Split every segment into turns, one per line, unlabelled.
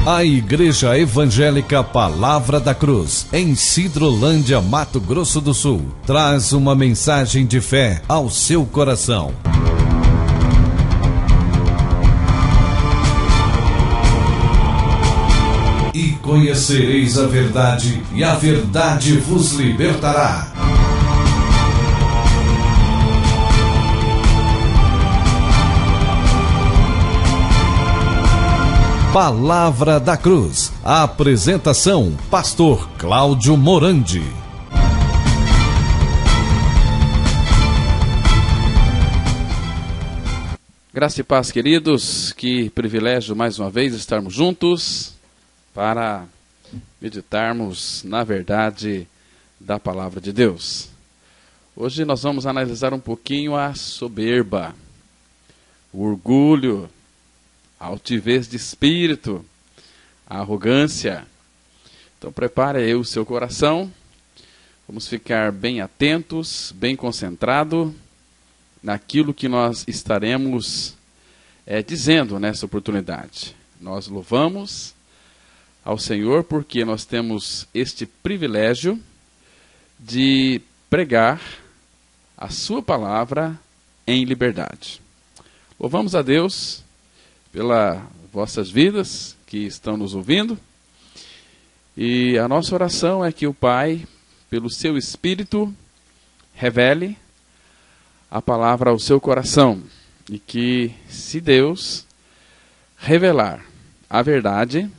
A Igreja Evangélica Palavra da Cruz, em Sidrolândia, Mato Grosso do Sul, traz uma mensagem de fé ao seu coração. E conhecereis a verdade, e a verdade vos libertará. Palavra da Cruz. A apresentação, Pastor Cláudio Morandi.
Graça e paz, queridos. Que privilégio mais uma vez estarmos juntos para meditarmos na verdade da Palavra de Deus. Hoje nós vamos analisar um pouquinho a soberba, o orgulho, a altivez de espírito, a arrogância. Então prepare aí o seu coração. Vamos ficar bem atentos, bem concentrados naquilo que nós estaremos dizendo nessa oportunidade. Nós louvamos ao Senhor porque nós temos este privilégio de pregar a sua palavra em liberdade. Louvamos a Deus pelas vossas vidas que estão nos ouvindo. E a nossa oração é que o Pai, pelo seu Espírito, revele a palavra ao seu coração. E que, se Deus revelar a verdade,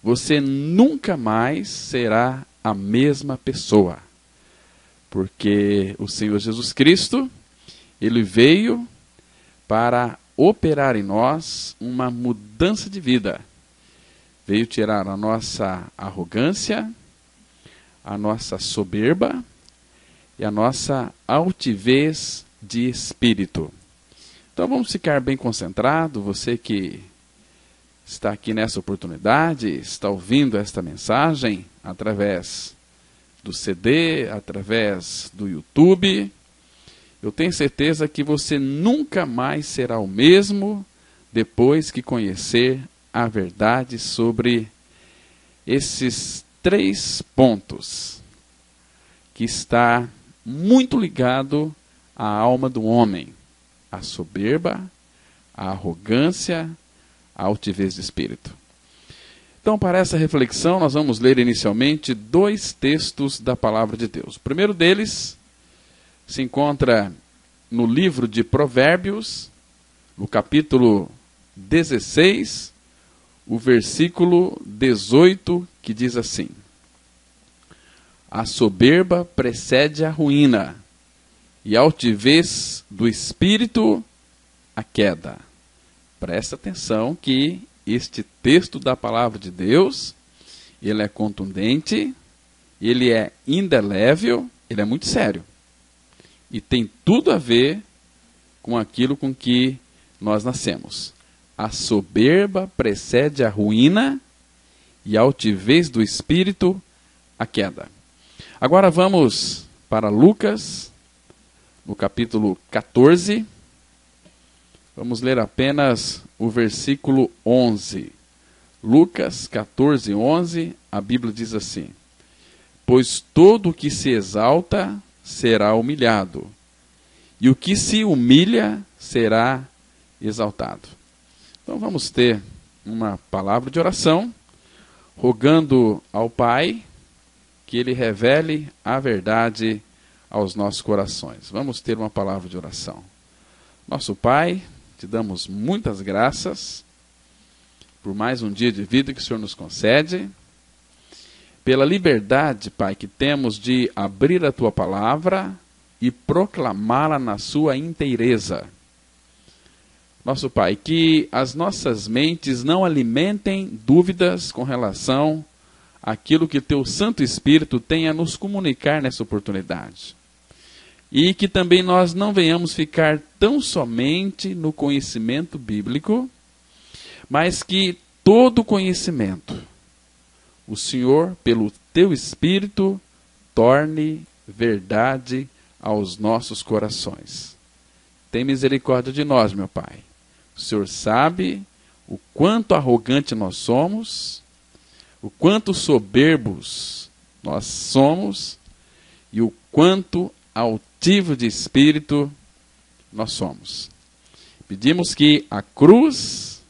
você nunca mais será a mesma pessoa. Porque o Senhor Jesus Cristo, Ele veio para operar em nós uma mudança de vida. Veio tirar a nossa arrogância, a nossa soberba e a nossa altivez de espírito. Então vamos ficar bem concentrado. Você que está aqui nessa oportunidade, está ouvindo esta mensagem através do CD, através do YouTube. Eu tenho certeza que você nunca mais será o mesmo depois que conhecer a verdade sobre esses 3 pontos que está muito ligado à alma do homem: a soberba, a arrogância, a altivez de espírito. Então, para essa reflexão, nós vamos ler inicialmente 2 textos da Palavra de Deus. O primeiro deles se encontra no livro de Provérbios, no capítulo 16, o versículo 18, que diz assim: a soberba precede a ruína, e a altivez do espírito a queda. Presta atenção que este texto da Palavra de Deus, ele é contundente, ele é indelével, ele é muito sério. E tem tudo a ver com aquilo com que nós nascemos. A soberba precede a ruína e a altivez do espírito a queda. Agora vamos para Lucas, no capítulo 14. Vamos ler apenas o versículo 11. Lucas 14, 11, a Bíblia diz assim: pois todo o que se exalta será humilhado, e o que se humilha será exaltado. Então vamos ter uma palavra de oração, rogando ao Pai que Ele revele a verdade aos nossos corações. Vamos ter uma palavra de oração. Nosso Pai, te damos muitas graças por mais um dia de vida que o Senhor nos concede, pela liberdade, Pai, que temos de abrir a Tua palavra e proclamá-la na sua inteireza. Nosso Pai, que as nossas mentes não alimentem dúvidas com relação àquilo que Teu Santo Espírito tem a nos comunicar nessa oportunidade. E que também nós não venhamos ficar tão somente no conhecimento bíblico, mas que todo conhecimento o Senhor, pelo Teu Espírito, torne verdade aos nossos corações. Tem misericórdia de nós, meu Pai. O Senhor sabe o quanto arrogante nós somos, o quanto soberbos nós somos e o quanto altivo de espírito nós somos. Pedimos que a cruz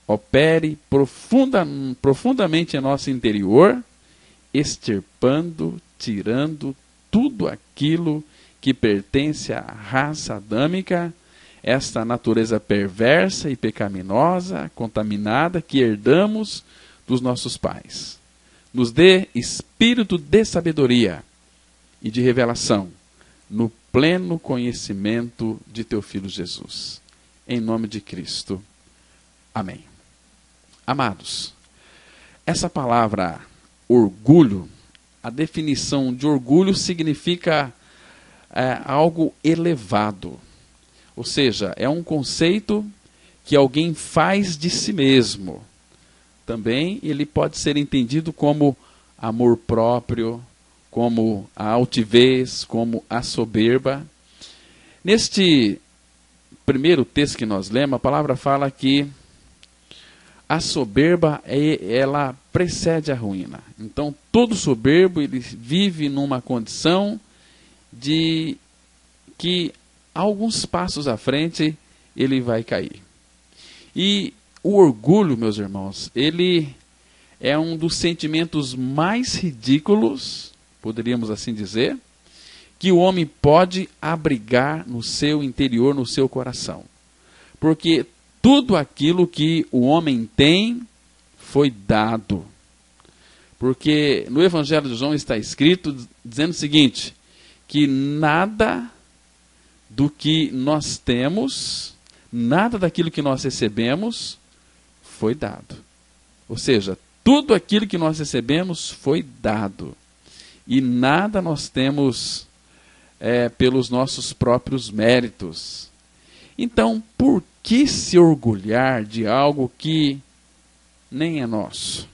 opere profundamente em nosso interior, extirpando, tirando tudo aquilo que pertence à raça adâmica, esta natureza perversa e pecaminosa, contaminada, que herdamos dos nossos pais. Nos dê espírito de sabedoria e de revelação, no pleno conhecimento de teu Filho Jesus. Em nome de Cristo. Amém. Amados, essa palavra orgulho, a definição de orgulho significa algo elevado. Ou seja, é um conceito que alguém faz de si mesmo. Também ele pode ser entendido como amor próprio, como a altivez, como a soberba. Neste primeiro texto que nós lemos, a palavra fala que a soberba, ela precede a ruína. Então, todo soberbo, ele vive numa condição de que alguns passos à frente ele vai cair. E o orgulho, meus irmãos, ele é um dos sentimentos mais ridículos, poderíamos assim dizer, que o homem pode abrigar no seu interior, no seu coração. Porque tudo aquilo que o homem tem foi dado. Porque no Evangelho de João está escrito dizendo o seguinte, que nada do que nós temos, nada daquilo que nós recebemos foi dado. Ou seja, tudo aquilo que nós recebemos foi dado. E nada nós temos pelos nossos próprios méritos. Então, por que se orgulhar de algo que nem é nosso?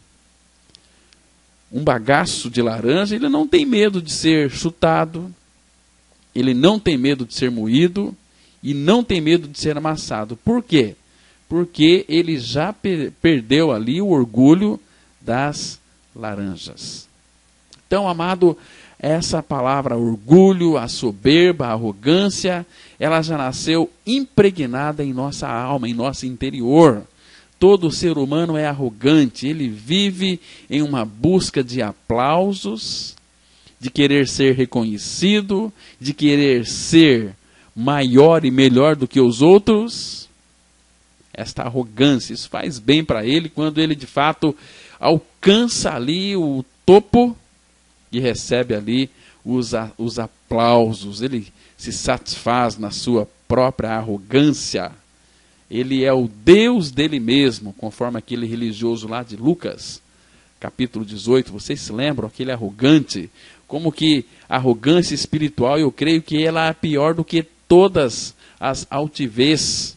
Um bagaço de laranja, ele não tem medo de ser chutado, ele não tem medo de ser moído e não tem medo de ser amassado. Por quê? Porque ele já perdeu ali o orgulho das laranjas. Então, amado, essa palavra orgulho, a soberba, a arrogância, ela já nasceu impregnada em nossa alma, em nosso interior. Todo ser humano é arrogante, ele vive em uma busca de aplausos, de querer ser reconhecido, de querer ser maior e melhor do que os outros. Esta arrogância, isso faz bem para ele quando ele de fato alcança ali o topo e recebe ali os aplausos. Ele se satisfaz na sua própria arrogância. Ele é o Deus dele mesmo, conforme aquele religioso lá de Lucas, capítulo 18. Vocês se lembram? Aquele arrogante. Como que a arrogância espiritual, eu creio que ela é pior do que todas as altivez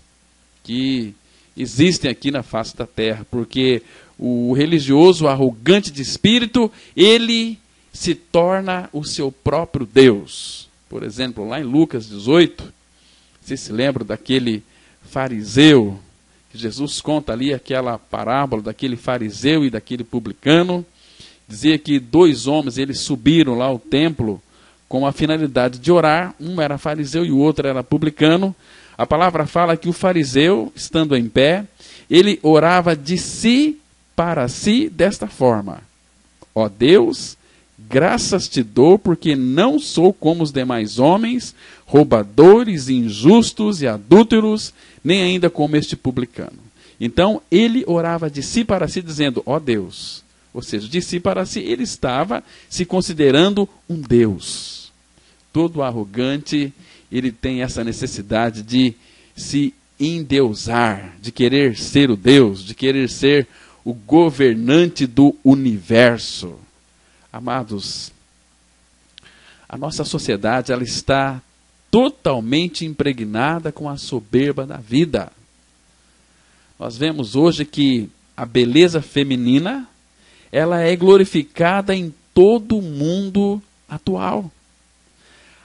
que existem aqui na face da terra. Porque o religioso, arrogante de espírito, ele se torna o seu próprio Deus. Por exemplo, lá em Lucas 18, vocês se lembram daquele fariseu, que Jesus conta ali aquela parábola daquele fariseu e daquele publicano. Dizia que 2 homens, eles subiram lá ao templo com a finalidade de orar. Um era fariseu e o outro era publicano. A palavra fala que o fariseu, estando em pé, ele orava de si para si desta forma: ó Deus, graças te dou, porque não sou como os demais homens, roubadores, injustos e adúlteros, nem ainda como este publicano. Então, ele orava de si para si, dizendo, ó Deus. Ou seja, de si para si, ele estava se considerando um Deus. Todo arrogante, ele tem essa necessidade de se endeusar, de querer ser o Deus, de querer ser o governante do universo. Amados, a nossa sociedade, ela está totalmente impregnada com a soberba da vida. Nós vemos hoje que a beleza feminina, ela é glorificada em todo o mundo atual.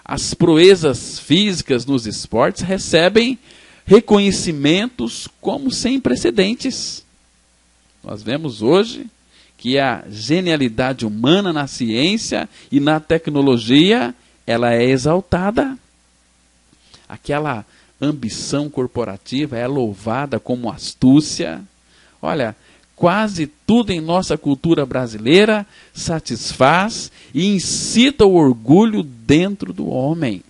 As proezas físicas nos esportes recebem reconhecimentos como sem precedentes. Nós vemos hoje que a genialidade humana na ciência e na tecnologia, ela é exaltada. Aquela ambição corporativa é louvada como astúcia. Olha, quase tudo em nossa cultura brasileira satisfaz e incita o orgulho dentro do homem.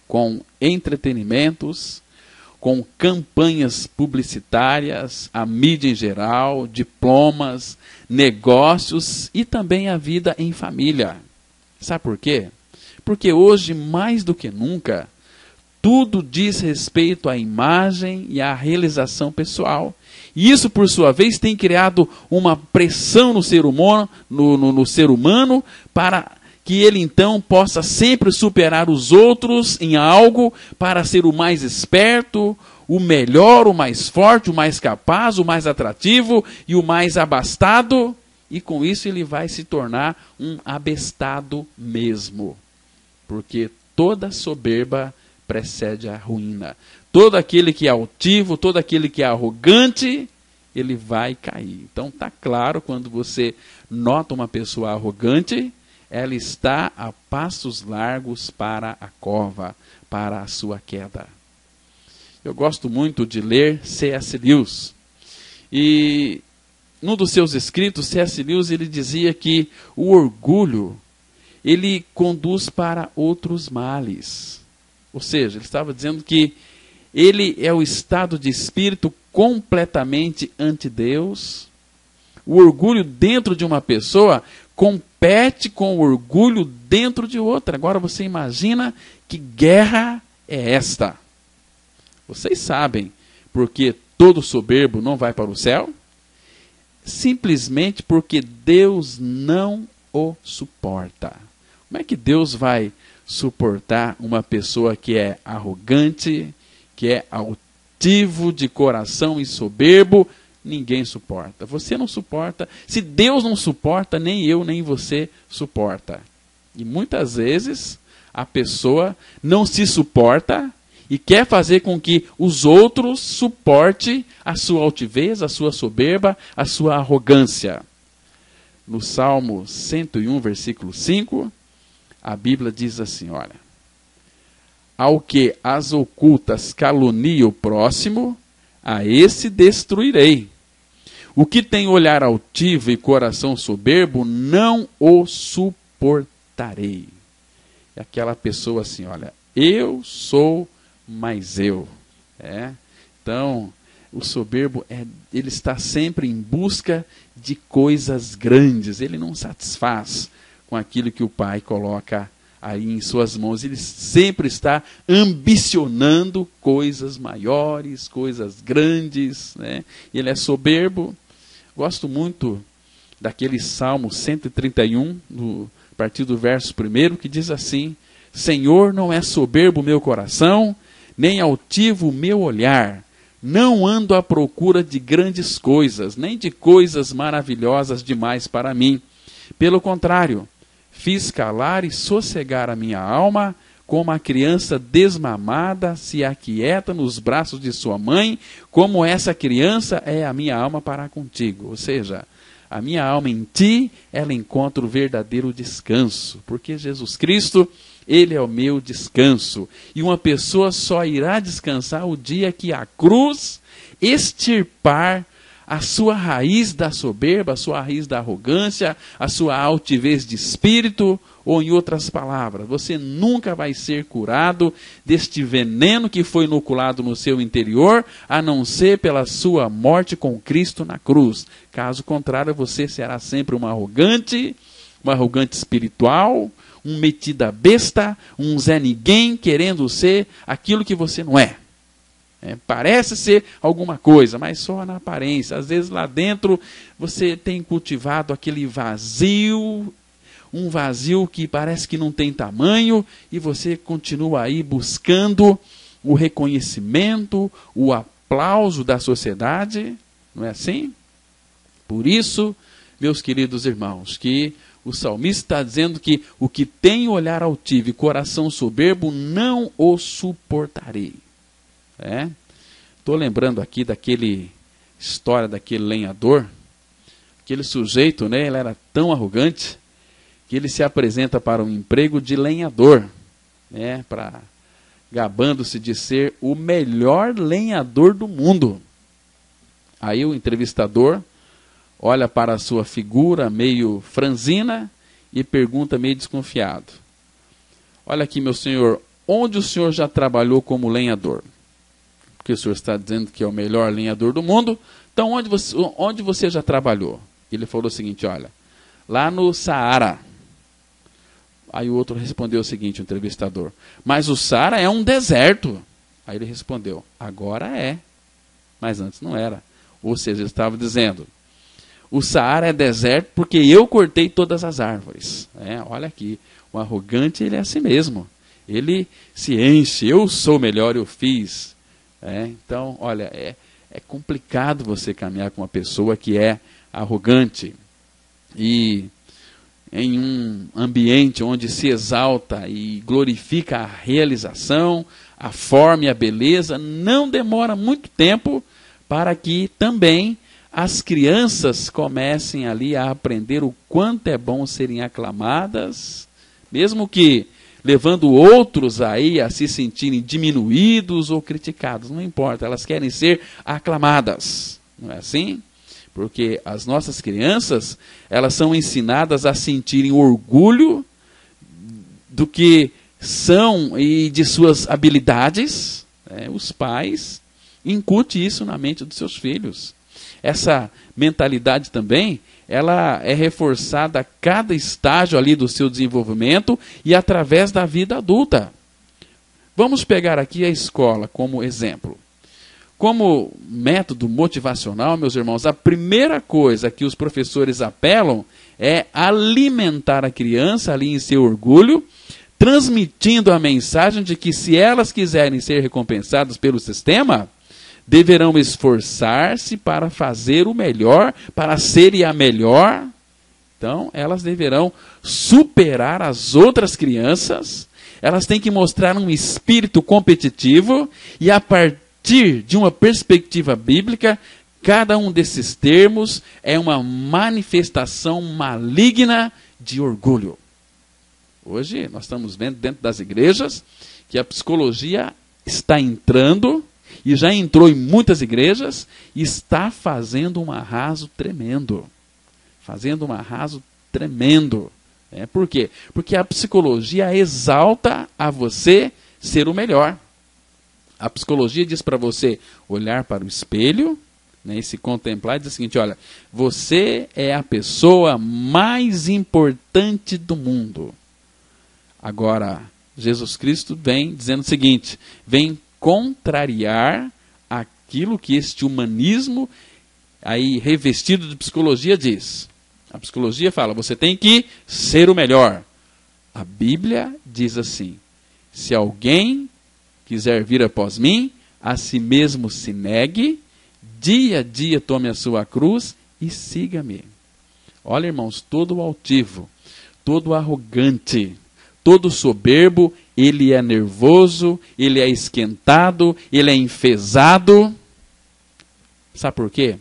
Com entretenimentos, com campanhas publicitárias, a mídia em geral, diplomas, negócios e também a vida em família. Sabe por quê? Porque hoje, mais do que nunca, tudo diz respeito à imagem e à realização pessoal. E isso, por sua vez, tem criado uma pressão no ser humano, no ser humano para que ele então possa sempre superar os outros em algo para ser o mais esperto, o melhor, o mais forte, o mais capaz, o mais atrativo e o mais abastado. E com isso ele vai se tornar um abestado mesmo. Porque toda soberba precede a ruína. Todo aquele que é altivo, todo aquele que é arrogante, ele vai cair. Então está claro, quando você nota uma pessoa arrogante, ela está a passos largos para a cova, para a sua queda. Eu gosto muito de ler C.S. Lewis. E num dos seus escritos, C.S. Lewis, ele dizia que o orgulho, ele conduz para outros males. Ou seja, ele estava dizendo que ele é o estado de espírito completamente anti-Deus. O orgulho dentro de uma pessoa compete com o orgulho dentro de outra. Agora você imagina que guerra é esta? Vocês sabem porque todo soberbo não vai para o céu? Simplesmente porque Deus não o suporta. Como é que Deus vai suportar uma pessoa que é arrogante, que é altivo de coração e soberbo? Ninguém suporta. Você não suporta. Se Deus não suporta, nem eu, nem você suporta. E muitas vezes a pessoa não se suporta e quer fazer com que os outros suportem a sua altivez, a sua soberba, a sua arrogância. No Salmo 101, versículo 5, a Bíblia diz assim, olha: ao que as ocultas calunia o próximo, a esse destruirei. O que tem olhar altivo e coração soberbo, não o suportarei. É aquela pessoa assim, olha, eu sou mais eu. Então, o soberbo, ele está sempre em busca de coisas grandes. Ele não satisfaz com aquilo que o Pai coloca aí em suas mãos. Ele sempre está ambicionando coisas maiores, coisas grandes, né? Ele é soberbo. Gosto muito daquele Salmo 131, a partir do verso 1, que diz assim: Senhor, não é soberbo o meu coração, nem altivo o meu olhar. Não ando à procura de grandes coisas, nem de coisas maravilhosas demais para mim. Pelo contrário, fiz calar e sossegar a minha alma, como a criança desmamada se aquieta nos braços de sua mãe, como essa criança é a minha alma para contigo. Ou seja, a minha alma em ti, ela encontra o verdadeiro descanso, porque Jesus Cristo, Ele é o meu descanso. E uma pessoa só irá descansar o dia que a cruz extirpar a sua raiz da soberba, a sua raiz da arrogância, a sua altivez de espírito, ou em outras palavras, você nunca vai ser curado deste veneno que foi inoculado no seu interior, a não ser pela sua morte com Cristo na cruz. Caso contrário, você será sempre um arrogante espiritual, um metida besta, um Zé Ninguém, querendo ser aquilo que você não é. Parece ser alguma coisa, mas só na aparência. Às vezes lá dentro você tem cultivado aquele vazio, um vazio que parece que não tem tamanho, e você continua aí buscando o reconhecimento, o aplauso da sociedade. Não é assim? Por isso, meus queridos irmãos, que o salmista está dizendo que o que tem olhar altivo e coração soberbo, não o suportarei. Estou lembrando aqui daquele história daquele lenhador. Aquele sujeito, né, ele era tão arrogante que ele se apresenta para um emprego de lenhador, né, gabando-se de ser o melhor lenhador do mundo. Aí o entrevistador olha para a sua figura meio franzina e pergunta meio desconfiado: olha aqui, meu senhor, onde o senhor já trabalhou como lenhador? Porque o senhor está dizendo que é o melhor lenhador do mundo, então onde você já trabalhou? Ele falou o seguinte: olha, lá no Saara. Aí o outro respondeu o seguinte, o entrevistador: mas o Saara é um deserto. Aí ele respondeu: agora é, mas antes não era. Ou seja, ele estava dizendo: o Saara é deserto porque eu cortei todas as árvores. Olha aqui, o arrogante, ele é assim mesmo. Ele se enche, eu sou melhor, eu fiz. Então, olha, é complicado você caminhar com uma pessoa que é arrogante. E em um ambiente onde se exalta e glorifica a realização, a forma e a beleza, não demora muito tempo para que também as crianças comecem ali a aprender o quanto é bom serem aclamadas, mesmo que levando outros aí a se sentirem diminuídos ou criticados, não importa, elas querem ser aclamadas, não é assim? Porque as nossas crianças, elas são ensinadas a sentirem orgulho do que são e de suas habilidades. Os pais incutem isso na mente dos seus filhos. Essa mentalidade também, ela é reforçada a cada estágio ali do seu desenvolvimento e através da vida adulta. Vamos pegar aqui a escola como exemplo. Como método motivacional, meus irmãos, a primeira coisa que os professores apelam é alimentar a criança ali em seu orgulho, transmitindo a mensagem de que se elas quiserem ser recompensadas pelo sistema, deverão esforçar-se para fazer o melhor, para serem a melhor. Então, elas deverão superar as outras crianças, elas têm que mostrar um espírito competitivo e, a partir de uma perspectiva bíblica, cada um desses termos é uma manifestação maligna de orgulho. Hoje, nós estamos vendo dentro das igrejas que a psicologia está entrando, e já entrou em muitas igrejas, e está fazendo um arraso tremendo. Fazendo um arraso tremendo. Por quê? Porque a psicologia exalta a você ser o melhor. A psicologia diz para você olhar para o espelho, e se contemplar e dizer o seguinte: olha, você é a pessoa mais importante do mundo. Agora, Jesus Cristo vem dizendo o seguinte: vem contrariar aquilo que este humanismo aí revestido de psicologia diz. A psicologia fala: você tem que ser o melhor. A Bíblia diz assim: se alguém quiser vir após mim, a si mesmo se negue, dia a dia tome a sua cruz e siga-me. Olha, irmãos, todo altivo, todo arrogante, todo soberbo, ele é nervoso, ele é esquentado, ele é enfesado. Sabe por quê?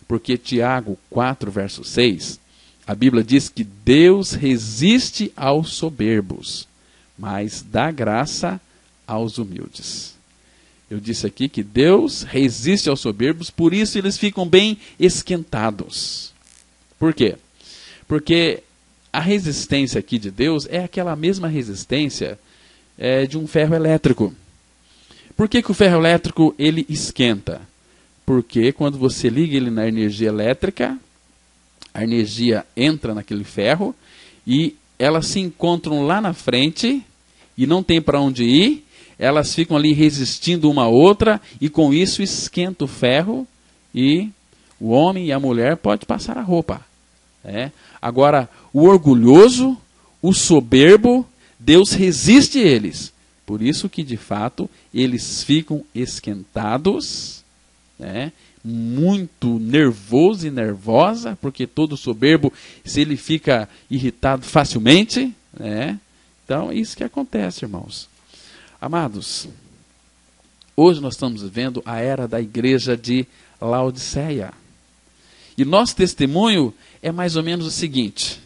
Porque Tiago 4, verso 6, a Bíblia diz que Deus resiste aos soberbos, mas dá graça aos humildes. Eu disse aqui que Deus resiste aos soberbos, por isso eles ficam bem esquentados. Por quê? Porque a resistência aqui de Deus é aquela mesma resistência de um ferro elétrico. Por que o ferro elétrico ele esquenta? Porque quando você liga ele na energia elétrica, a energia entra naquele ferro e elas se encontram lá na frente e não tem para onde ir. Elas ficam ali resistindo uma à outra e com isso esquenta o ferro e o homem e a mulher podem passar a roupa. Agora, o orgulhoso, o soberbo, Deus resiste eles. Por isso que, de fato, eles ficam esquentados, muito nervoso e nervosa, porque todo soberbo, se ele fica irritado facilmente, então é isso que acontece, irmãos. Amados, hoje nós estamos vivendo a era da igreja de Laodiceia. E nosso testemunho é mais ou menos o seguinte: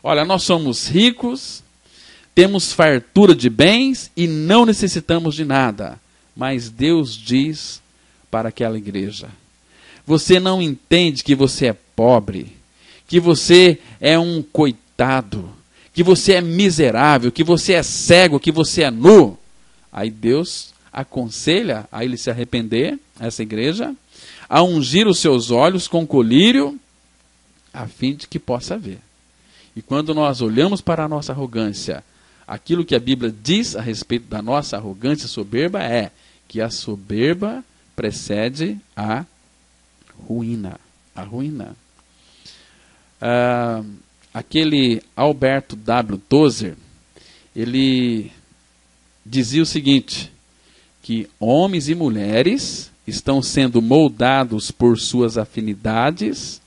olha, nós somos ricos, temos fartura de bens e não necessitamos de nada. Mas Deus diz para aquela igreja: você não entende que você é pobre, que você é um coitado, que você é miserável, que você é cego, que você é nu. Aí Deus aconselha a ele se arrepender, essa igreja, a ungir os seus olhos com colírio, a fim de que possa ver. E quando nós olhamos para a nossa arrogância, aquilo que a Bíblia diz a respeito da nossa arrogância e soberba é que a soberba precede a ruína. A ruína. Aquele Alberto W. Tozer, ele dizia o seguinte, que homens e mulheres estão sendo moldados por suas afinidades,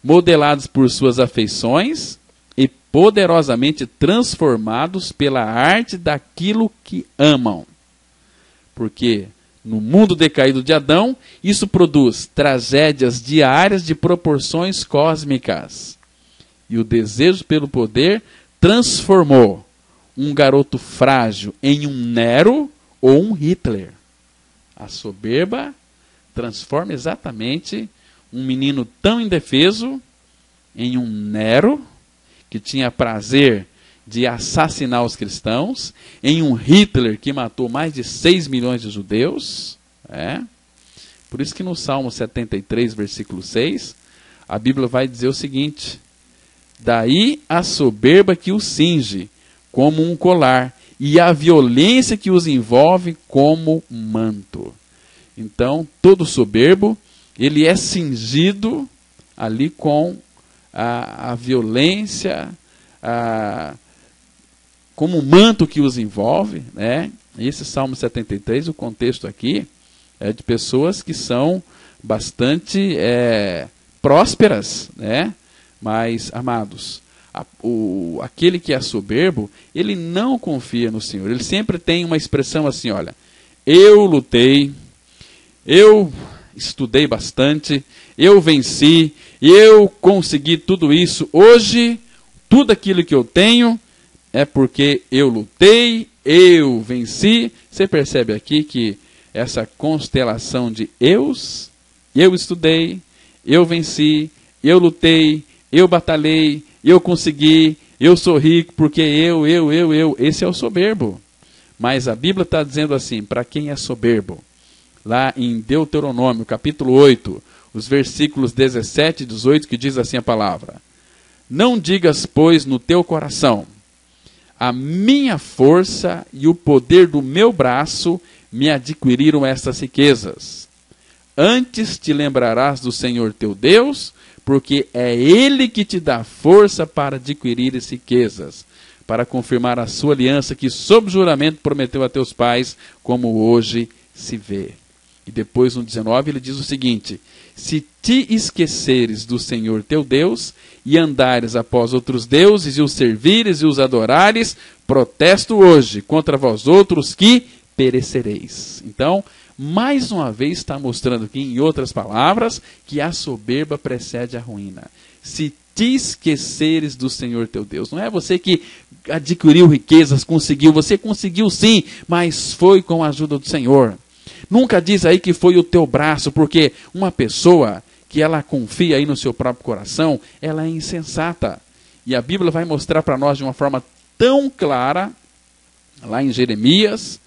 modelados por suas afeições e poderosamente transformados pela arte daquilo que amam. Porque no mundo decaído de Adão, isso produz tragédias diárias de proporções cósmicas. E o desejo pelo poder transformou um garoto frágil em um Nero ou um Hitler. A soberba transforma exatamente um menino tão indefeso em um Nero, que tinha prazer de assassinar os cristãos, em um Hitler que matou mais de 6 milhões de judeus. Por isso que no Salmo 73, versículo 6, a Bíblia vai dizer o seguinte: daí a soberba que os cinge como um colar, e a violência que os envolve como manto. Então, todo soberbo, ele é cingido ali com a violência, como um manto que os envolve, né? Esse Salmo 73, o contexto aqui é de pessoas que são bastante prósperas, né? Mas, amados, aquele que é soberbo, ele não confia no Senhor. Ele sempre tem uma expressão assim, olha, eu lutei, eu estudei bastante, eu venci, eu consegui tudo isso. Hoje, tudo aquilo que eu tenho é porque eu lutei, eu venci. Você percebe aqui que essa constelação de eus, eu estudei, eu venci, eu lutei, eu batalhei, eu consegui, eu sou rico porque eu. Esse é o soberbo. Mas a Bíblia está dizendo assim, para quem é soberbo, lá em Deuteronômio, capítulo 8, os versículos 17 e 18, que diz assim a palavra: não digas, pois, no teu coração, a minha força e o poder do meu braço me adquiriram estas riquezas. Antes te lembrarás do Senhor teu Deus, porque é Ele que te dá força para adquirir as riquezas, para confirmar a sua aliança que sob juramento prometeu a teus pais, como hoje se vê. E depois no 19 ele diz o seguinte: se te esqueceres do Senhor teu Deus e andares após outros deuses e os servires e os adorares, protesto hoje contra vós outros que perecereis. Então, mais uma vez está mostrando aqui, em outras palavras, que a soberba precede a ruína. Se te esqueceres do Senhor teu Deus. Não é você que adquiriu riquezas, conseguiu. Você conseguiu sim, mas foi com a ajuda do Senhor. Nunca diz aí que foi o teu braço, porque uma pessoa que ela confia aí no seu próprio coração, ela é insensata. E a Bíblia vai mostrar para nós de uma forma tão clara, lá em Jeremias,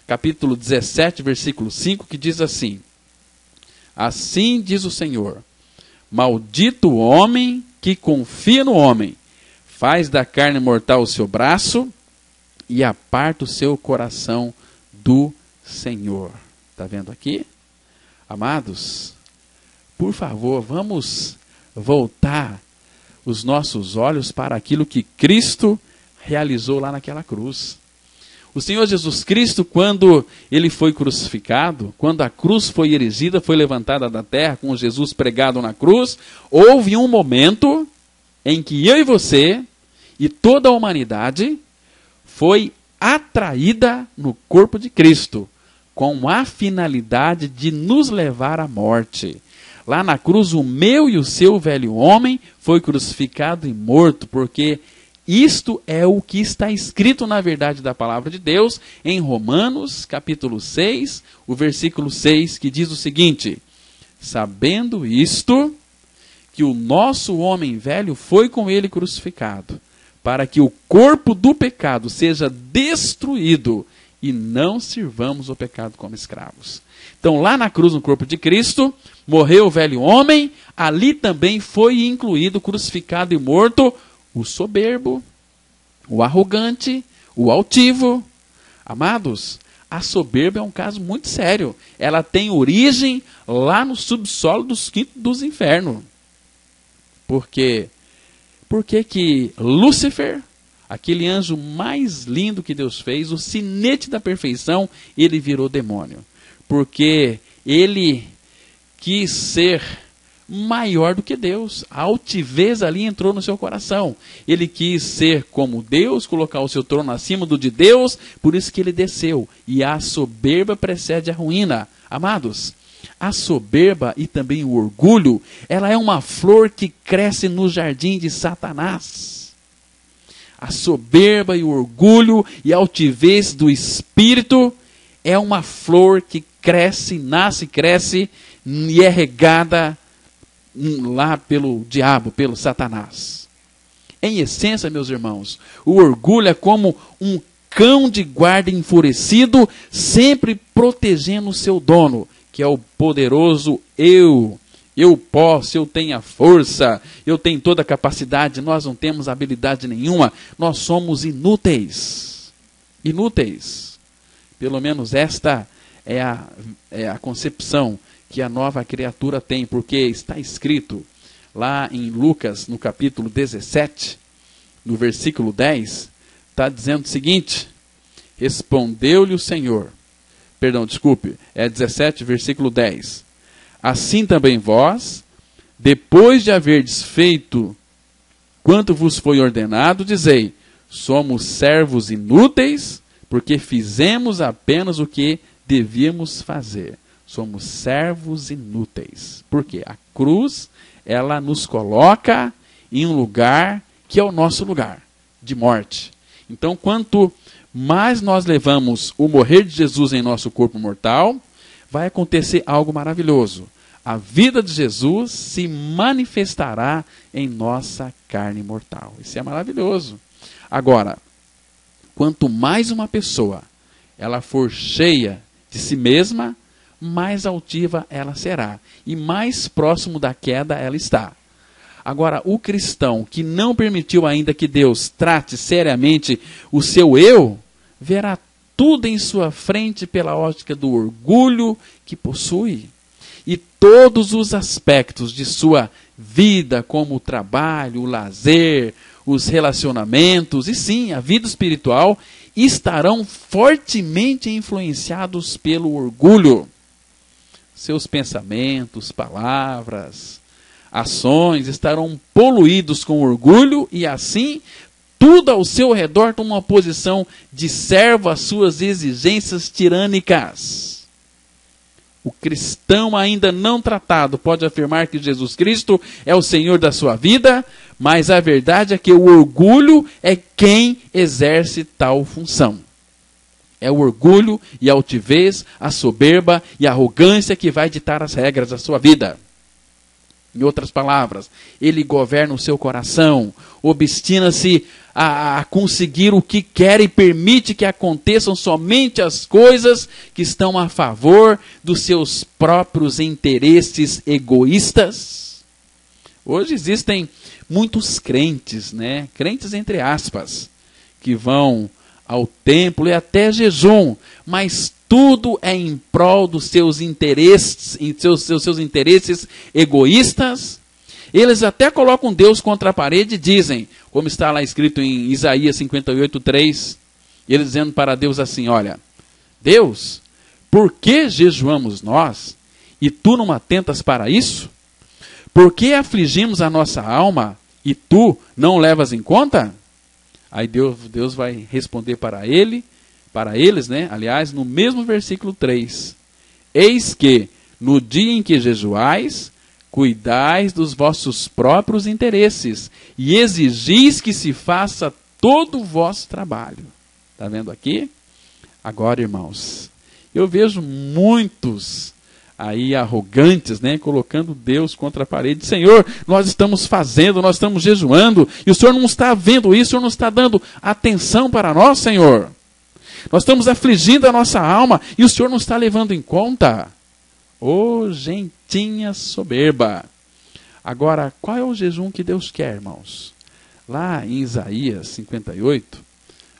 capítulo 17, versículo 5, que diz assim: assim diz o Senhor, maldito o homem que confia no homem, faz da carne mortal o seu braço e aparta o seu coração do Senhor. Está vendo aqui? Amados, por favor, vamos voltar os nossos olhos para aquilo que Cristo realizou lá naquela cruz. O Senhor Jesus Cristo, quando ele foi crucificado, quando a cruz foi erigida, foi levantada da terra, com Jesus pregado na cruz, houve um momento em que eu e você e toda a humanidade foi atraída no corpo de Cristo, com a finalidade de nos levar à morte. Lá na cruz, o meu e o seu velho homem foi crucificado e morto, porque isto é o que está escrito na verdade da palavra de Deus, em Romanos, capítulo 6, o versículo 6, que diz o seguinte: sabendo isto, que o nosso homem velho foi com ele crucificado, para que o corpo do pecado seja destruído e não sirvamos o pecado como escravos. Então, lá na cruz, no corpo de Cristo, morreu o velho homem, ali também foi incluído, crucificado e morto, o soberbo, o arrogante, o altivo. Amados, a soberba é um caso muito sério. Ela tem origem lá no subsolo dos quintos dos infernos. Por quê? Porque que Lúcifer, aquele anjo mais lindo que Deus fez, o sinete da perfeição, ele virou demônio. Porque ele quis ser maior do que Deus. A altivez ali entrou no seu coração. Ele quis ser como Deus, colocar o seu trono acima do de Deus, por isso que ele desceu. E a soberba precede a ruína. Amados, a soberba e também o orgulho, ela é uma flor que cresce no jardim de Satanás. A soberba e o orgulho e a altivez do espírito é uma flor que cresce, nasce, cresce e é regada lá pelo diabo, pelo Satanás. Em essência, meus irmãos, o orgulho é como um cão de guarda enfurecido, sempre protegendo o seu dono, que é o poderoso eu. Eu posso, eu tenho a força, eu tenho toda a capacidade. Nós não temos habilidade nenhuma, nós somos inúteis. Inúteis. Pelo menos esta é a concepção que a nova criatura tem, porque está escrito lá em Lucas, no capítulo 17, no versículo 10, está dizendo o seguinte: respondeu-lhe o Senhor, é 17, versículo 10, assim também vós, depois de haverdes feito quanto vos foi ordenado, dizei, somos servos inúteis, porque fizemos apenas o que devíamos fazer. Somos servos inúteis. Por quê? A cruz, ela nos coloca em um lugar que é o nosso lugar de morte. Então, quanto mais nós levamos o morrer de Jesus em nosso corpo mortal, vai acontecer algo maravilhoso. A vida de Jesus se manifestará em nossa carne mortal. Isso é maravilhoso. Agora, quanto mais uma pessoa ela for cheia de si mesma, mais altiva ela será e mais próximo da queda ela está. Agora, o cristão que não permitiu ainda que Deus trate seriamente o seu eu, verá tudo em sua frente pela ótica do orgulho que possui. E todos os aspectos de sua vida, como o trabalho, o lazer, os relacionamentos e sim, a vida espiritual, estarão fortemente influenciados pelo orgulho. Seus pensamentos, palavras, ações estarão poluídos com orgulho e assim tudo ao seu redor toma uma posição de servo às suas exigências tirânicas. O cristão ainda não tratado pode afirmar que Jesus Cristo é o Senhor da sua vida, mas a verdade é que o orgulho é quem exerce tal função. É o orgulho e a altivez, a soberba e a arrogância que vai ditar as regras da sua vida. Em outras palavras, ele governa o seu coração, obstina-se a conseguir o que quer e permite que aconteçam somente as coisas que estão a favor dos seus próprios interesses egoístas. Hoje existem muitos crentes, né? Crentes entre aspas, que vão ao templo e até jejum, mas tudo é em prol dos seus interesses, seus interesses egoístas. Eles até colocam Deus contra a parede e dizem, como está lá escrito em Isaías 58:3, eles dizendo para Deus assim, olha, Deus, por que jejuamos nós e tu não atentas para isso? Por que afligimos a nossa alma e tu não levas em conta? Aí Deus vai responder para eles, né? Aliás, no mesmo versículo 3. Eis que, no dia em que jejuais, cuidais dos vossos próprios interesses e exigis que se faça todo o vosso trabalho. Está vendo aqui? Agora, irmãos, eu vejo muitos aí arrogantes, né, colocando Deus contra a parede. Senhor, nós estamos fazendo, nós estamos jejuando, e o Senhor não está vendo isso, o Senhor não está dando atenção para nós, Senhor. Nós estamos afligindo a nossa alma, e o Senhor não está levando em conta. Ô, gentinha soberba. Agora, qual é o jejum que Deus quer, irmãos? Lá em Isaías 58,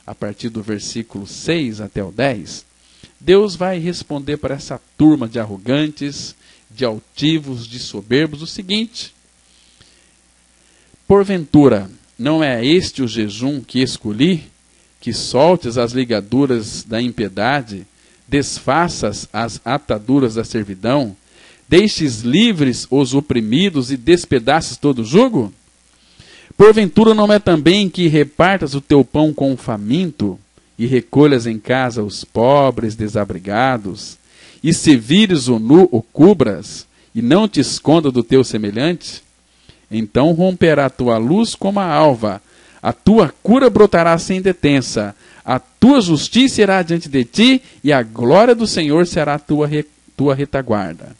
a partir do versículo 6 até o 10, Deus vai responder para essa turma de arrogantes, de altivos, de soberbos, o seguinte: porventura, não é este o jejum que escolhi, que soltes as ligaduras da impiedade, desfaças as ataduras da servidão, deixes livres os oprimidos e despedaces todo o jugo? Porventura não é também que repartas o teu pão com o faminto, e recolhas em casa os pobres desabrigados, e se vires o nu, o cubras, e não te esconda do teu semelhante? Então romperá a tua luz como a alva, a tua cura brotará sem detença, a tua justiça irá diante de ti, e a glória do Senhor será a tua retaguarda.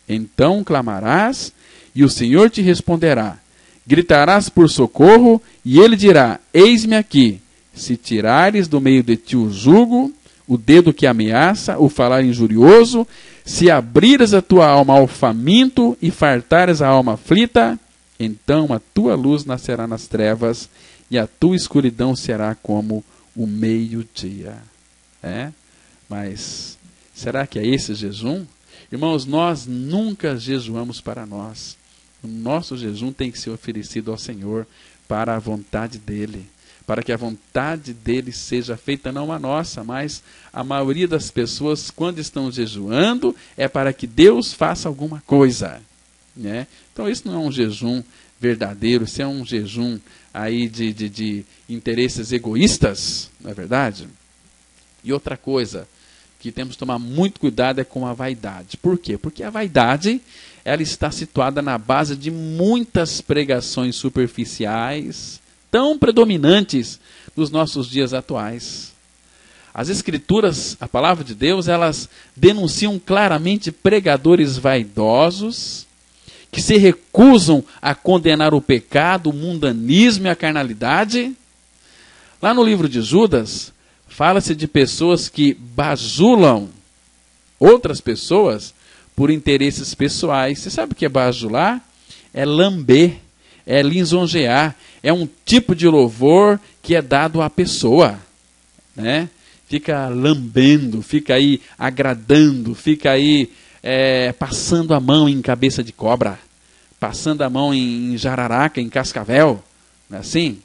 Então clamarás, e o Senhor te responderá. Gritarás por socorro, e ele dirá: eis-me aqui. Se tirares do meio de ti o jugo, o dedo que ameaça, o falar injurioso, se abrires a tua alma ao faminto e fartares a alma aflita, então a tua luz nascerá nas trevas e a tua escuridão será como o meio-dia. Mas será que é esse jejum? Irmãos, nós nunca jejuamos para nós. O nosso jejum tem que ser oferecido ao Senhor para a vontade dEle. Para que a vontade dele seja feita, não a nossa, mas a maioria das pessoas, quando estão jejuando, é para que Deus faça alguma coisa, né? Então isso não é um jejum verdadeiro, isso é um jejum aí de interesses egoístas, não é verdade? E outra coisa que temos que tomar muito cuidado é com a vaidade. Por quê? Porque a vaidade, ela está situada na base de muitas pregações superficiais, tão predominantes nos nossos dias atuais. As Escrituras, a palavra de Deus, elas denunciam claramente pregadores vaidosos, que se recusam a condenar o pecado, o mundanismo e a carnalidade. Lá no livro de Judas, fala-se de pessoas que bajulam outras pessoas por interesses pessoais. Você sabe o que é bajular? É lamber, é lisonjear, é um tipo de louvor que é dado à pessoa, né? Fica lambendo, fica aí agradando, fica aí passando a mão em cabeça de cobra, passando a mão em jararaca, em cascavel, não é assim?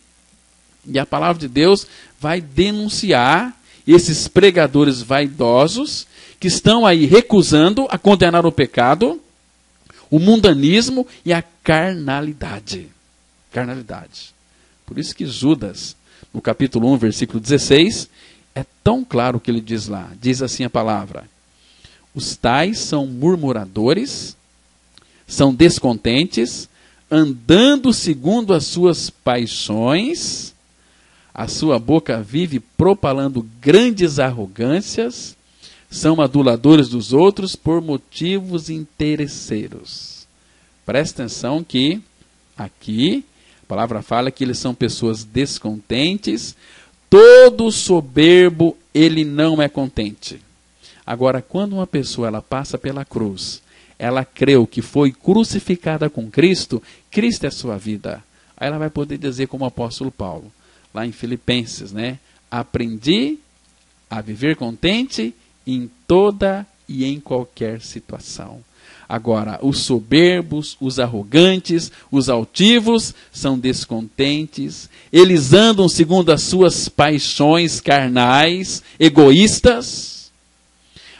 E a palavra de Deus vai denunciar esses pregadores vaidosos que estão aí recusando a condenar o pecado, o mundanismo e a carnalidade. Carnalidade. Por isso que Judas, no capítulo 1, versículo 16, é tão claro o que ele diz lá. Diz assim a palavra: os tais são murmuradores, são descontentes, andando segundo as suas paixões, a sua boca vive propalando grandes arrogâncias, são aduladores dos outros por motivos interesseiros. Presta atenção que aqui a palavra fala que eles são pessoas descontentes. Todo soberbo, ele não é contente. Agora, quando uma pessoa ela passa pela cruz, ela creu que foi crucificada com Cristo, Cristo é a sua vida. Aí ela vai poder dizer como o apóstolo Paulo, lá em Filipenses, né? Aprendi a viver contente em toda e em qualquer situação. Agora, os soberbos, os arrogantes, os altivos são descontentes, eles andam segundo as suas paixões carnais, egoístas.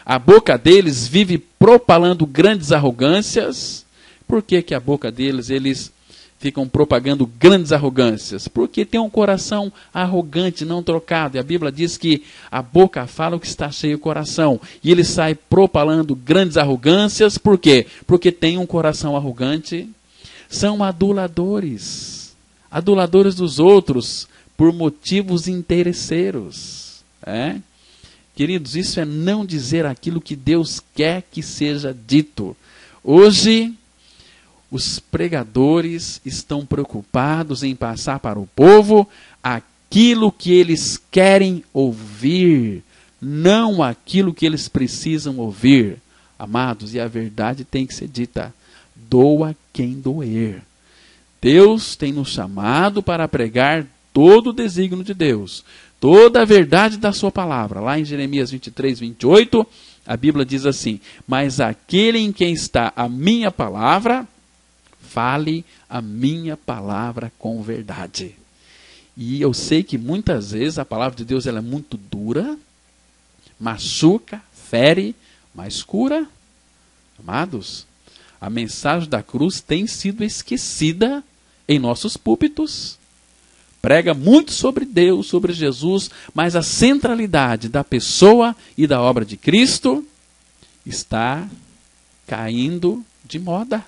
A boca deles vive propalando grandes arrogâncias. Por que a boca deles, eles ficam propagando grandes arrogâncias? Porque tem um coração arrogante, não trocado. E a Bíblia diz que a boca fala o que está cheio o coração. E ele sai propalando grandes arrogâncias. Por quê? Porque tem um coração arrogante. São aduladores. Aduladores dos outros por motivos interesseiros. Queridos, isso é não dizer aquilo que Deus quer que seja dito. Hoje, os pregadores estão preocupados em passar para o povo aquilo que eles querem ouvir, não aquilo que eles precisam ouvir. Amados, e a verdade tem que ser dita: doa quem doer. Deus tem nos chamado para pregar todo o desígnio de Deus, toda a verdade da sua palavra. Lá em Jeremias 23, 28, a Bíblia diz assim: mas aquele em quem está a minha palavra, fale a minha palavra com verdade. E eu sei que muitas vezes a palavra de Deus ela é muito dura, machuca, fere, mas cura. Amados, a mensagem da cruz tem sido esquecida em nossos púlpitos. Prega muito sobre Deus, sobre Jesus, mas a centralidade da pessoa e da obra de Cristo está caindo de moda.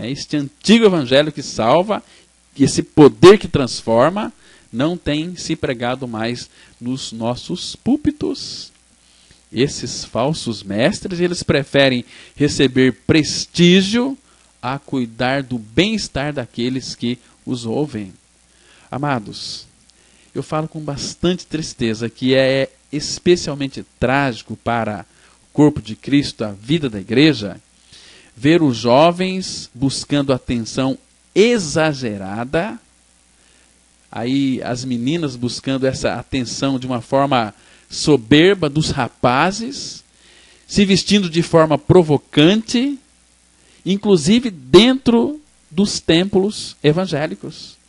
Este antigo evangelho que salva, esse poder que transforma, não tem se pregado mais nos nossos púlpitos. Esses falsos mestres, eles preferem receber prestígio a cuidar do bem-estar daqueles que os ouvem. Amados, eu falo com bastante tristeza que é especialmente trágico para o corpo de Cristo, a vida da igreja, ver os jovens buscando atenção exagerada, aí as meninas buscando essa atenção de uma forma soberba dos rapazes, se vestindo de forma provocante, inclusive dentro dos templos evangélicos.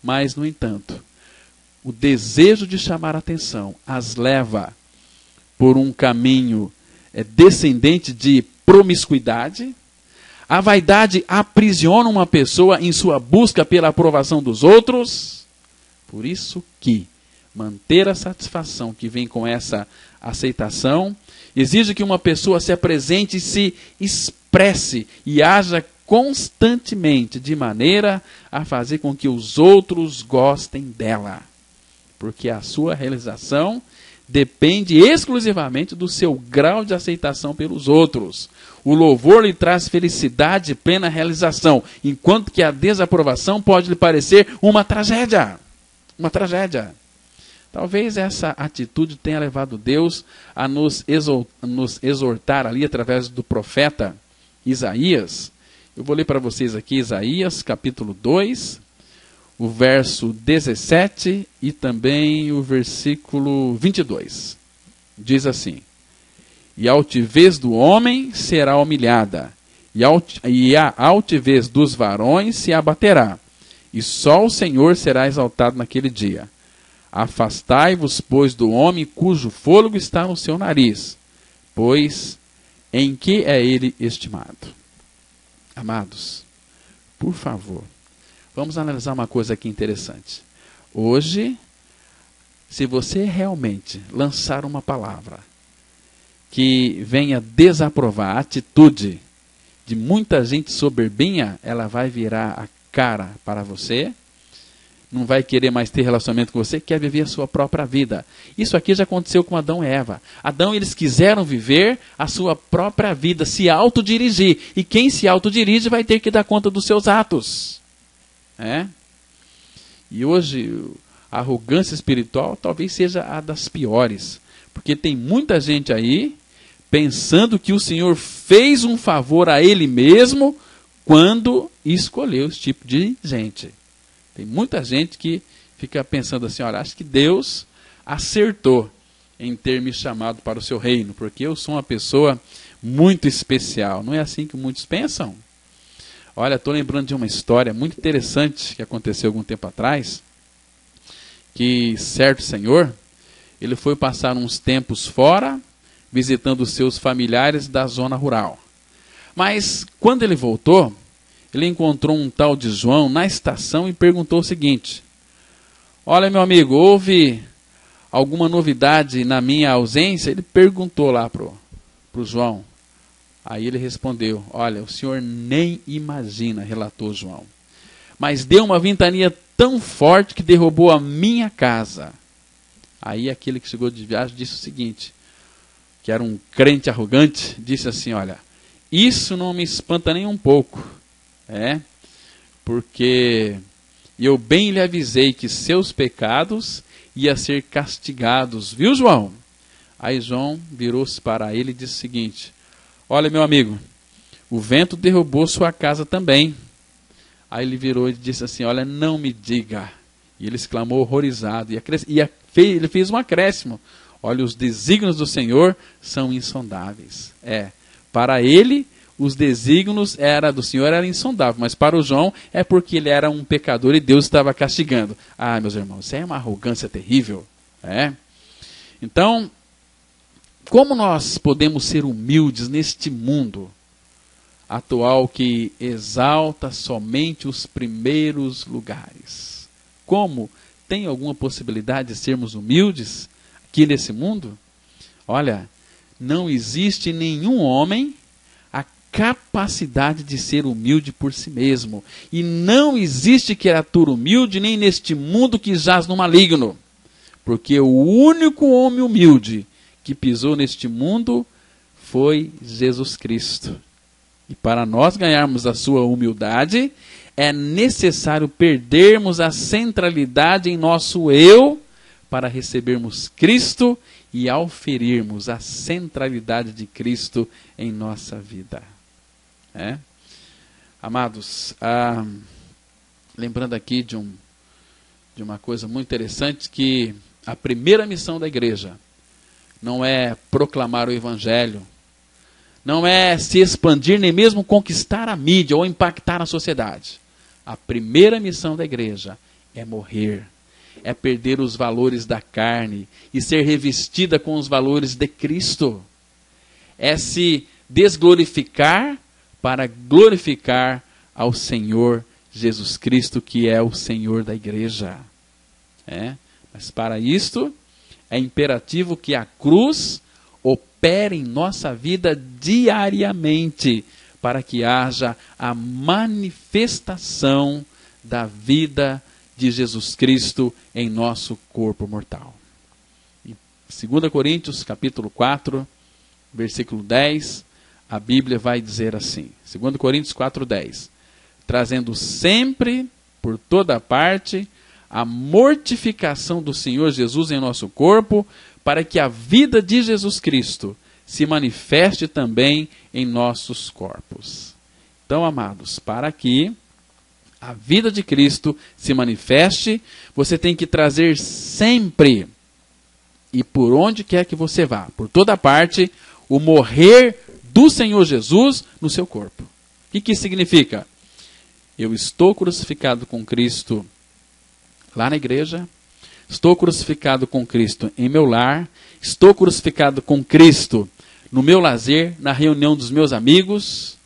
Mas, no entanto, o desejo de chamar a atenção as leva por um caminho descendente de promiscuidade. A vaidade aprisiona uma pessoa em sua busca pela aprovação dos outros. Por isso que manter a satisfação que vem com essa aceitação exige que uma pessoa se apresente e se expresse e haja constantemente de maneira a fazer com que os outros gostem dela. Porque a sua realização depende exclusivamente do seu grau de aceitação pelos outros. O louvor lhe traz felicidade e plena realização, enquanto que a desaprovação pode lhe parecer uma tragédia. Uma tragédia. Talvez essa atitude tenha levado Deus a nos exortar ali através do profeta Isaías. Eu vou ler para vocês aqui Isaías capítulo 2, o verso 17 e também o versículo 22. Diz assim: e a altivez do homem será humilhada, e a altivez dos varões se abaterá, e só o Senhor será exaltado naquele dia. Afastai-vos, pois, do homem cujo fôlego está no seu nariz, pois em que é ele estimado. Amados, por favor, vamos analisar uma coisa aqui interessante. Hoje, se você realmente lançar uma palavra que venha desaprovar a atitude de muita gente soberbinha, ela vai virar a cara para você, não vai querer mais ter relacionamento com você, quer viver a sua própria vida. Isso aqui já aconteceu com Adão e Eva. Adão, eles quiseram viver a sua própria vida, se autodirigir. E quem se autodirige vai ter que dar conta dos seus atos. E hoje, a arrogância espiritual talvez seja a das piores. Porque tem muita gente aí pensando que o Senhor fez um favor a Ele mesmo quando escolheu esse tipo de gente. Tem muita gente que fica pensando assim: olha, acho que Deus acertou em ter me chamado para o seu reino, porque eu sou uma pessoa muito especial. Não é assim que muitos pensam? Olha, estou lembrando de uma história muito interessante que aconteceu algum tempo atrás, que certo senhor, ele foi passar uns tempos fora, visitando os seus familiares da zona rural. Mas, quando ele voltou, ele encontrou um tal de João na estação e perguntou o seguinte: olha, meu amigo, houve alguma novidade na minha ausência? Ele perguntou lá pro João. Aí ele respondeu: olha, o senhor nem imagina, relatou João, mas deu uma ventania tão forte que derrubou a minha casa. Aí aquele que chegou de viagem disse o seguinte, que era um crente arrogante, disse assim: olha, isso não me espanta nem um pouco, porque eu bem lhe avisei que seus pecados iam ser castigados, viu, João? Aí João virou-se para ele e disse o seguinte: olha, meu amigo, o vento derrubou sua casa também. Aí ele virou e disse assim: olha, não me diga. E ele exclamou horrorizado. Ele fez um acréscimo: olha, os desígnios do Senhor são insondáveis. Para ele, os desígnios do Senhor eram insondáveis, mas para o João é porque ele era um pecador e Deus estava castigando. Ah, meus irmãos, isso é uma arrogância terrível. Então, como nós podemos ser humildes neste mundo atual que exalta somente os primeiros lugares? Como tem alguma possibilidade de sermos humildes aqui nesse mundo? Olha, não existe nenhum homem a capacidade de ser humilde por si mesmo. E não existe criatura humilde nem neste mundo que jaz no maligno. Porque o único homem humilde que pisou neste mundo foi Jesus Cristo. E para nós ganharmos a sua humildade, é necessário perdermos a centralidade em nosso eu para recebermos Cristo e auferirmos a centralidade de Cristo em nossa vida. Amados, lembrando aqui de uma coisa muito interessante, que a primeira missão da igreja não é proclamar o Evangelho, não é se expandir, nem mesmo conquistar a mídia ou impactar a sociedade. A primeira missão da igreja é morrer, é perder os valores da carne e ser revestida com os valores de Cristo. É se desglorificar para glorificar ao Senhor Jesus Cristo, que é o Senhor da igreja. Mas para isto é imperativo que a cruz opere em nossa vida diariamente, para que haja a manifestação da vida de Jesus Cristo em nosso corpo mortal. Em 2 Coríntios, capítulo 4, versículo 10, a Bíblia vai dizer assim, 2 Coríntios 4:10, trazendo sempre, por toda parte, a mortificação do Senhor Jesus em nosso corpo, para que a vida de Jesus Cristo se manifeste também em nossos corpos. Então, amados, para que a vida de Cristo se manifeste, você tem que trazer sempre, e por onde quer que você vá, por toda parte, o morrer do Senhor Jesus no seu corpo. O que isso significa? Eu estou crucificado com Cristo lá na igreja, estou crucificado com Cristo em meu lar, estou crucificado com Cristo no meu lazer, na reunião dos meus amigos,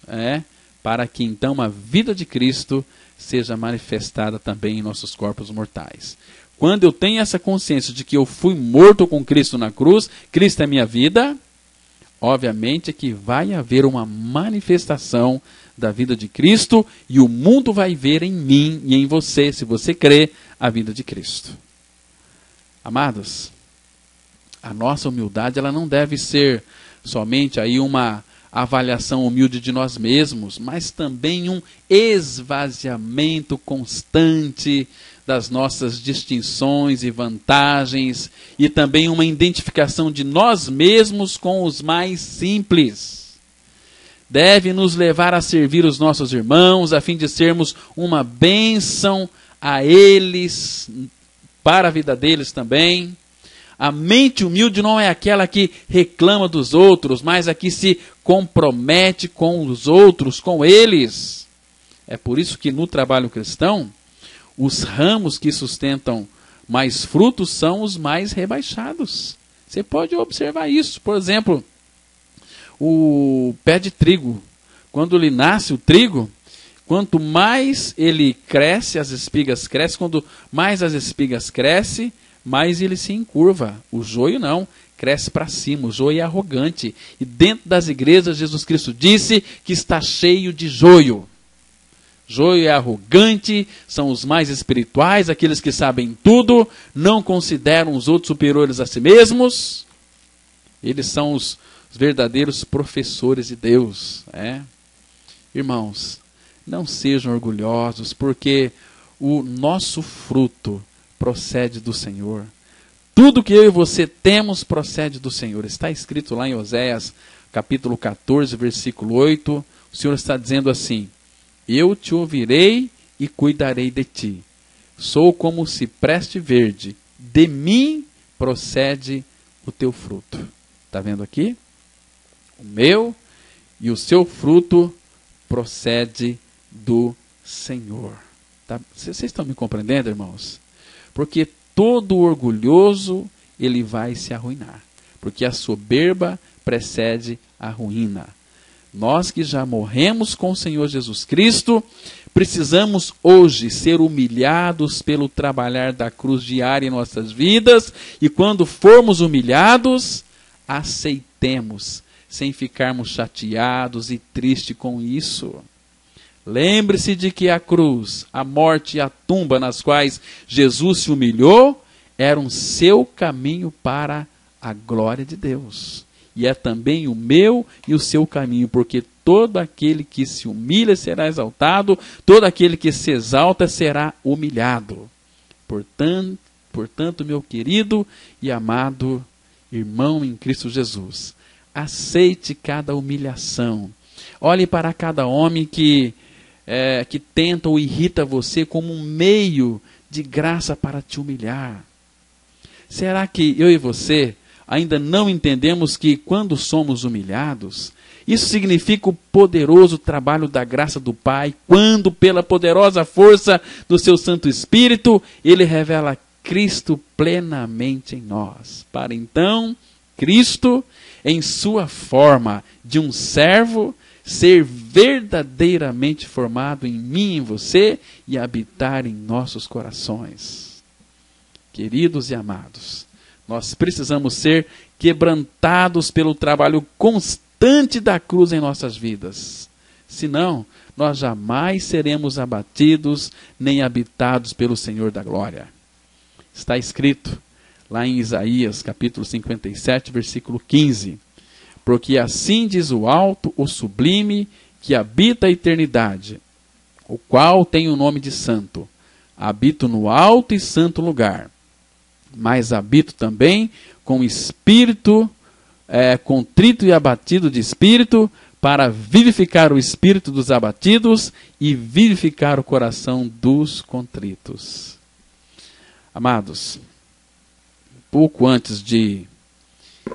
para que então a vida de Cristo seja manifestada também em nossos corpos mortais. Quando eu tenho essa consciência de que eu fui morto com Cristo na cruz, Cristo é minha vida, obviamente que vai haver uma manifestação da vida de Cristo e o mundo vai ver em mim e em você, se você crê, a vida de Cristo. Amados, a nossa humildade ela não deve ser somente aí uma avaliação humilde de nós mesmos, mas também um esvaziamento constante das nossas distinções e vantagens, e também uma identificação de nós mesmos com os mais simples. Deve nos levar a servir os nossos irmãos, a fim de sermos uma bênção a eles, para a vida deles também. A mente humilde não é aquela que reclama dos outros, mas a que se compromete com os outros, com eles. É por isso que no trabalho cristão, os ramos que sustentam mais frutos são os mais rebaixados. Você pode observar isso. Por exemplo, o pé de trigo, quando lhe nasce o trigo, Quanto mais ele cresce, as espigas crescem. Quando mais as espigas crescem, mais ele se encurva. O joio não, cresce para cima. O joio é arrogante. E dentro das igrejas, Jesus Cristo disse que está cheio de joio. Joio é arrogante, são os mais espirituais, aqueles que sabem tudo, não consideram os outros superiores a si mesmos. Eles são os verdadeiros professores de Deus. Irmãos, não sejam orgulhosos, porque o nosso fruto procede do Senhor. Tudo que eu e você temos procede do Senhor. Está escrito lá em Oséias, capítulo 14, versículo 8. O Senhor está dizendo assim: eu te ouvirei e cuidarei de ti. Sou como o cipreste verde. De mim procede o teu fruto. Está vendo aqui? O meu e o seu fruto procede do Senhor. Tá? Vocês estão me compreendendo, irmãos? Porque todo orgulhoso, ele vai se arruinar. Porque a soberba precede a ruína. Nós que já morremos com o Senhor Jesus Cristo, precisamos hoje ser humilhados pelo trabalhar da cruz diária em nossas vidas. E quando formos humilhados, aceitemos, sem ficarmos chateados e tristes com isso. Lembre-se de que a cruz, a morte e a tumba nas quais Jesus se humilhou, eram seu caminho para a glória de Deus. E é também o meu e o seu caminho, porque todo aquele que se humilha será exaltado, todo aquele que se exalta será humilhado. Portanto, meu querido e amado irmão em Cristo Jesus, aceite cada humilhação. Olhe para cada homem que tenta ou irrita você como um meio de graça para te humilhar. Será que eu e você ainda não entendemos que quando somos humilhados, isso significa o poderoso trabalho da graça do Pai, quando pela poderosa força do seu Santo Espírito, Ele revela Cristo plenamente em nós. Para então, Cristo, em sua forma de um servo, ser verdadeiramente formado em mim e em você e habitar em nossos corações. Queridos e amados, nós precisamos ser quebrantados pelo trabalho constante da cruz em nossas vidas. Senão, nós jamais seremos abatidos nem habitados pelo Senhor da glória. Está escrito lá em Isaías, capítulo 57, versículo 15. Porque assim diz o alto, o sublime, que habita a eternidade, o qual tem o nome de santo. Habito no alto e santo lugar, mas habito também com espírito contrito e abatido de espírito, para vivificar o espírito dos abatidos e vivificar o coração dos contritos. Amados, pouco antes de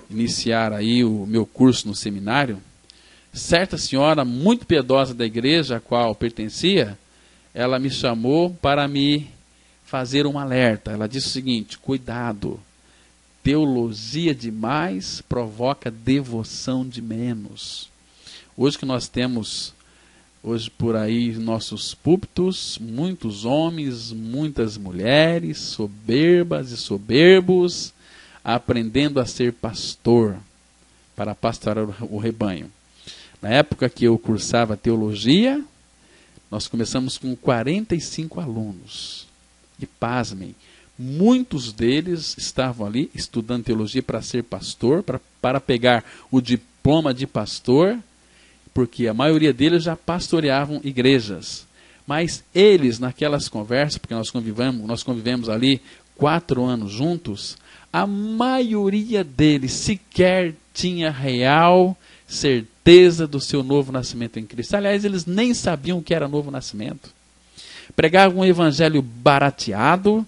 iniciar aí o meu curso no seminário, certa senhora muito piedosa da igreja a qual pertencia, ela me chamou para me fazer um alerta. Ela disse o seguinte: cuidado, teologia demais provoca devoção de menos. Hoje que nós temos, hoje por aí nossos púlpitos, muitos homens, muitas mulheres, soberbas e soberbos, aprendendo a ser pastor, para pastorar o rebanho. Na época que eu cursava teologia, nós começamos com 45 alunos. E pasmem, muitos deles estavam ali estudando teologia para ser pastor, para pegar o diploma de pastor, porque a maioria deles já pastoreavam igrejas. Mas eles, naquelas conversas, porque nós convivemos ali 4 anos juntos, a maioria deles sequer tinha real certeza do seu novo nascimento em Cristo. Aliás, eles nem sabiam o que era novo nascimento. Pregavam um evangelho barateado,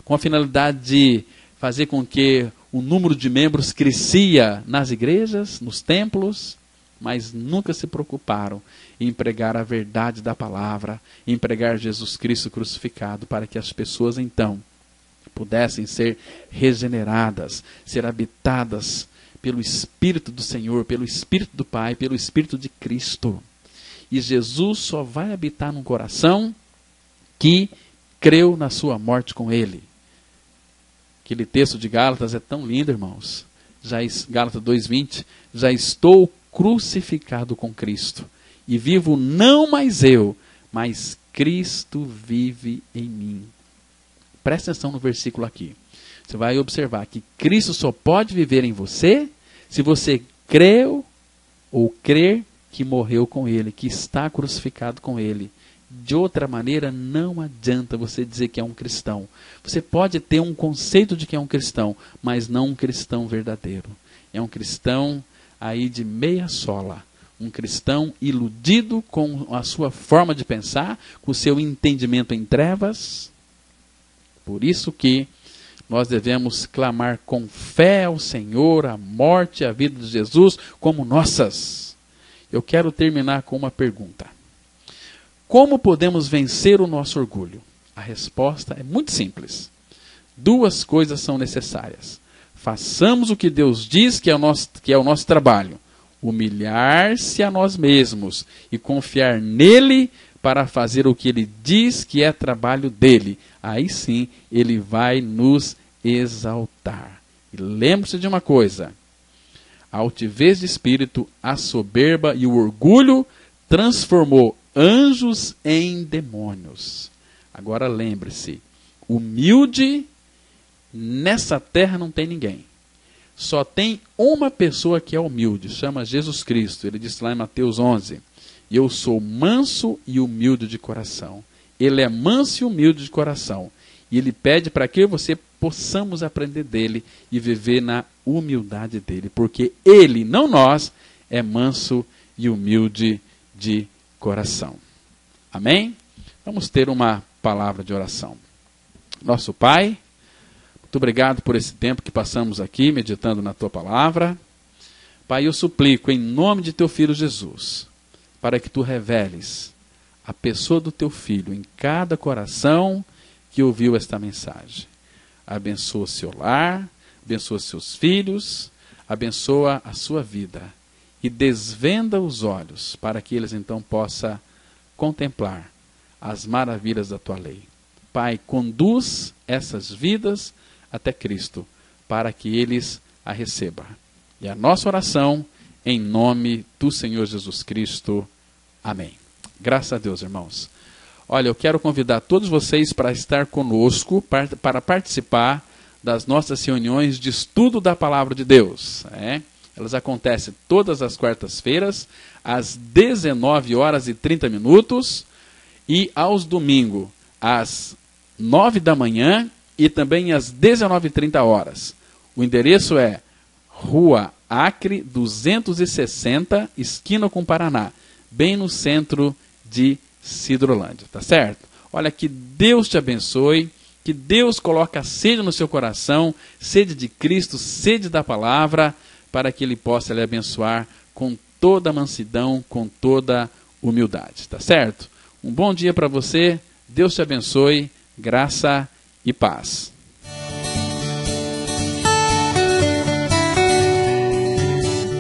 com a finalidade de fazer com que o número de membros crescia nas igrejas, nos templos, mas nunca se preocuparam em pregar a verdade da palavra, em pregar Jesus Cristo crucificado, para que as pessoas então pudessem ser regeneradas, ser habitadas pelo Espírito do Senhor, pelo Espírito do Pai, pelo Espírito de Cristo. E Jesus só vai habitar num coração que creu na sua morte com ele. Aquele texto de Gálatas é tão lindo, irmãos. Gálatas 2:20, já estou crucificado com Cristo, e vivo não mais eu, mas Cristo vive em mim. Presta atenção no versículo aqui. Você vai observar que Cristo só pode viver em você se você creu ou crer que morreu com ele, que está crucificado com ele. De outra maneira, não adianta você dizer que é um cristão. Você pode ter um conceito de que é um cristão, mas não um cristão verdadeiro. É um cristão aí de meia sola. Um cristão iludido com a sua forma de pensar, com o seu entendimento em trevas. Por isso que nós devemos clamar com fé ao Senhor, a morte e a vida de Jesus como nossas. Eu quero terminar com uma pergunta. Como podemos vencer o nosso orgulho? A resposta é muito simples. 2 coisas são necessárias. Façamos o que Deus diz que é o nosso trabalho. Humilhar-se a nós mesmos e confiar nele para fazer o que ele diz que é trabalho dele. Aí sim, ele vai nos exaltar. E lembre-se de uma coisa. A altivez de espírito, a soberba e o orgulho transformou anjos em demônios. Agora lembre-se, humilde, nessa terra não tem ninguém. Só tem uma pessoa que é humilde, chama Jesus Cristo. Ele disse lá em Mateus 11, eu sou manso e humilde de coração. Ele é manso e humilde de coração. E ele pede para que você possamos aprender dele e viver na humildade dele. Porque ele, não nós, é manso e humilde de coração. Amém? Vamos ter uma palavra de oração. Nosso Pai, muito obrigado por esse tempo que passamos aqui meditando na Tua palavra. Pai, eu suplico em nome de Teu Filho Jesus, para que Tu reveles a pessoa do Teu Filho em cada coração que ouviu esta mensagem. Abençoa seu lar, abençoa seus filhos, abençoa a sua vida. E desvenda os olhos para que eles então possam contemplar as maravilhas da Tua lei. Pai, conduz essas vidas até Cristo, para que eles a recebam. E a nossa oração, em nome do Senhor Jesus Cristo. Amém. Graças a Deus, irmãos. Olha, eu quero convidar todos vocês para estar conosco, para participar das nossas reuniões de estudo da Palavra de Deus. Elas acontecem todas as quartas-feiras, às 19h30, e aos domingos, às 9 da manhã e também às 19h30. O endereço é Rua Acre 260, esquina com Paraná, bem no centro de Sidrolândia, tá certo? Olha, que Deus te abençoe, que Deus coloque a sede no seu coração, sede de Cristo, sede da palavra, para que Ele possa lhe abençoar com toda a mansidão, com toda a humildade, tá certo? Um bom dia para você, Deus te abençoe, graça e paz.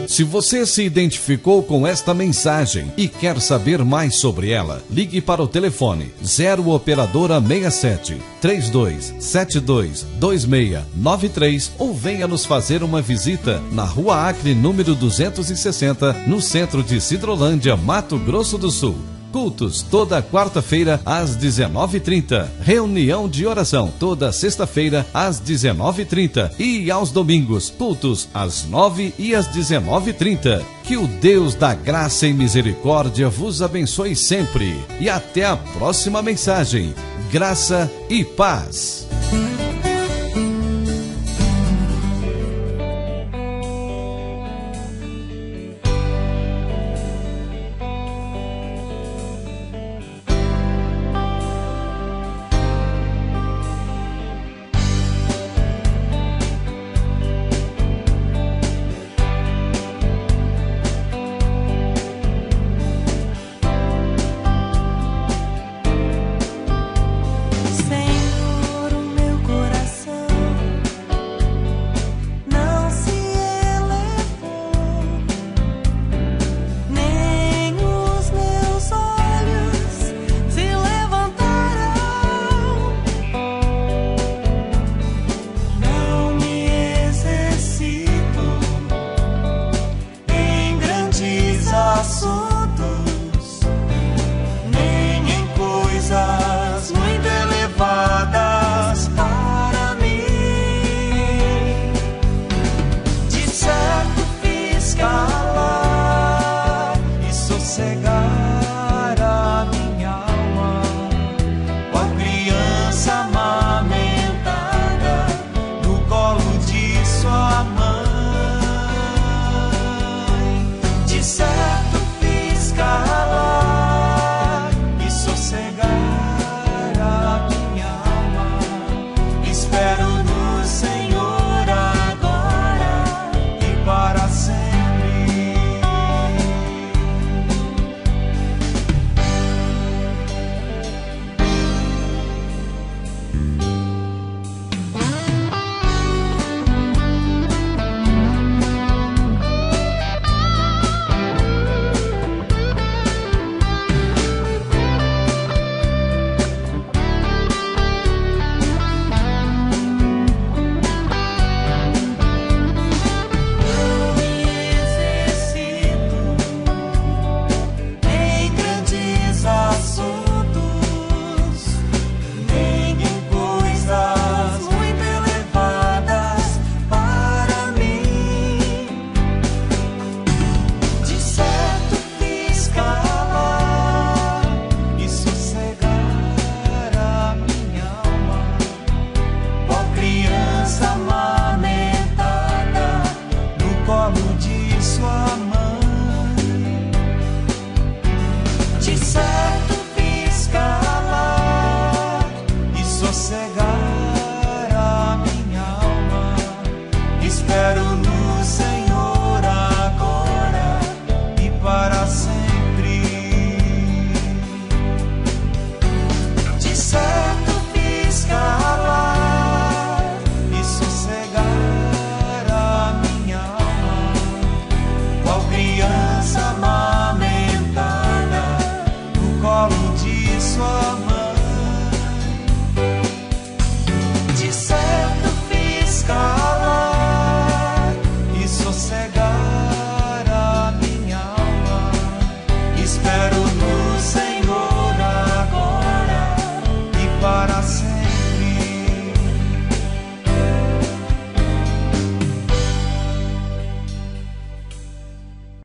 Se você se identificou com esta mensagem e quer saber mais sobre ela, ligue para o telefone 0 operadora 67 3272 2693 ou venha nos fazer uma visita na Rua Acre, número 260, no centro de Sidrolândia, Mato Grosso do Sul. Cultos toda quarta-feira às 19h30. Reunião de oração toda sexta-feira às 19h30. E aos domingos, cultos às 9h e às 19h30. Que o Deus da graça e misericórdia vos abençoe sempre. E até a próxima mensagem. Graça e paz.